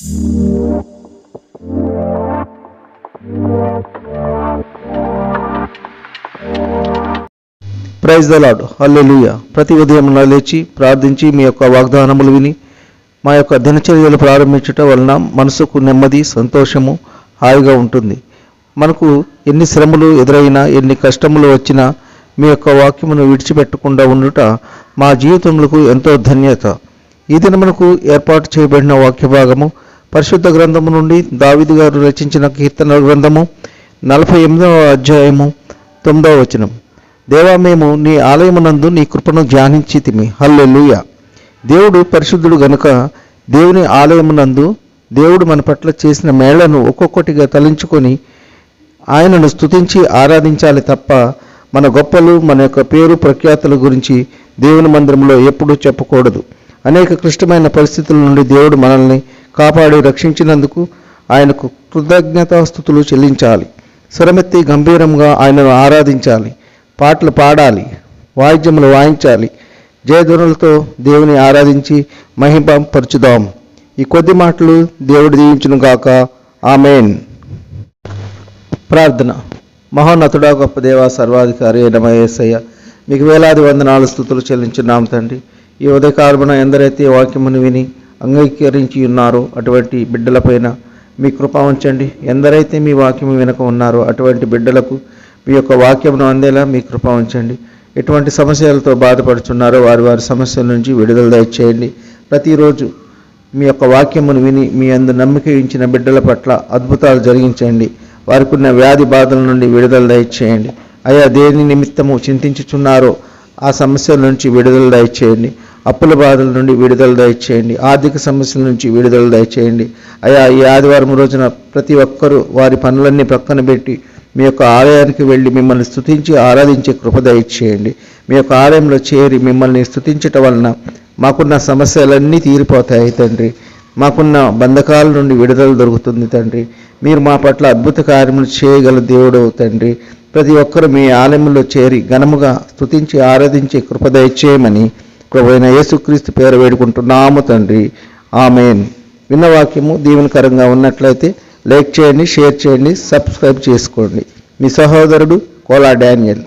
Praise the lord, హల్లెలూయా. ప్రతి ఉదయం లేచి ప్రార్థించి మీ యొక్క వాగ్దానములు విని మా యొక్క దినచర్యలు ప్రారంభించటం వలన మనసుకు నెమ్మది, సంతోషము, హాయిగా ఉంటుంది. మనకు ఎన్ని శ్రమలు ఎదురైనా, ఎన్ని కష్టములు వచ్చినా మీ యొక్క వాక్యమును విడిచిపెట్టకుండా ఉండుట మా జీవితములకు ఎంతో ధన్యత. ఈ దినమునకు ఏర్పాటు చేయబడిన వాక్య భాగము పరిశుద్ధ గ్రంథము నుండి దావీదు గారు రచించిన కీర్తన గ్రంథము 48వ అధ్యాయము 9వ వచనం. దేవా, మేము నీ ఆలయమునందు నీ కృపను ధ్యానించితిమి. హల్లెలూయా. దేవుడు పరిశుద్ధుడు గనుక దేవుని ఆలయమునందు దేవుడు మన పట్ల చేసిన మేళ్లను ఒక్కొక్కటిగా తలంచుకొని ఆయనను స్తుతించి ఆరాధించాలి తప్ప మన గొప్పలు, మన యొక్క పేరు ప్రఖ్యాతుల గురించి దేవుని మందిరంలో ఎప్పుడూ చెప్పకూడదు. అనేక క్లిష్టమైన పరిస్థితుల నుండి దేవుడు మనల్ని కాపాడి రక్షించినందుకు ఆయనకు కృతజ్ఞతాస్తుతులు చెల్లించాలి. స్వరమెత్తి గంభీరంగా ఆయనను ఆరాధించాలి. పాటలు పాడాలి, వాయిద్యములు వాయించాలి. జయధ్వనులతో దేవుని ఆరాధించి మహిమపరచుదాం. ఈ కొద్ది మాటలు దేవుడు దీవించును గాక. ఆమేన్. ప్రార్థన. మహోన్నతుడా, గొప్ప దేవ, సర్వాధికారి అయిన యేసయ్య, మీకు వేలాది వందనాలు స్తుతులు చెల్లించున్నాం తండ్రి. ఈ ఉదయకాలమున ఎందరైతే వాక్యమును విని అంగీకరించి ఉన్నారో అటువంటి బిడ్డలపైన మీ కృప ఉంచండి. ఎందరైతే మీ వాక్యము వినక ఉన్నారో అటువంటి బిడ్డలకు మీ యొక్క వాక్యమును అందేలా మీ కృప ఉంచండి. ఎటువంటి సమస్యలతో బాధపడుతున్నారో వారి సమస్యల నుంచి విడుదల దయచేయండి. ప్రతిరోజు మీ యొక్క వాక్యమును విని మీ అందు నమ్మిక ఉంచిన బిడ్డల పట్ల అద్భుతాలు జరిగించండి. వారికి ఉన్న వ్యాధి బాధల నుండి విడుదల దయచేయండి. అయా, దేని నిమిత్తము చింతించుచున్నారో ఆ సమస్యల నుంచి విడుదల దయచేయండి. అప్పుల బాధల నుండి విడుదల దయచేయండి. ఆర్థిక సమస్యల నుంచి విడుదల దయచేయండి. అయా, ఈ ఆదివారం రోజున ప్రతి ఒక్కరూ వారి పనులన్నీ పక్కన పెట్టి మీ యొక్క ఆలయానికి వెళ్ళి మిమ్మల్ని స్తుతించి ఆరాధించే కృప దయచేయండి. మీ యొక్క ఆలయంలో చేరి మిమ్మల్ని స్తుతించటం వలన మాకున్న సమస్యలన్నీ తీరిపోతాయి తండ్రి. మాకున్న బంధకాల నుండి విడుదల దొరుకుతుంది తండ్రి. మీరు మా పట్ల అద్భుత కార్యములు చేయగల దేవుడు తండ్రి. ప్రతి ఒక్కరూ మీ ఆలయంలో చేరి ఘనముగా స్తుతించి ఆరాధించే కృప దయచేయమని ప్రభువైన యేసుక్రీస్తు పేరు వేడుకుంటున్నాము తండ్రి. ఆమేన్. విన్న వాక్యము దీవెనకరంగా ఉన్నట్లయితే లైక్ చేయండి, షేర్ చేయండి, సబ్స్క్రైబ్ చేసుకోండి. మీ సహోదరుడు కోలా డానియల్.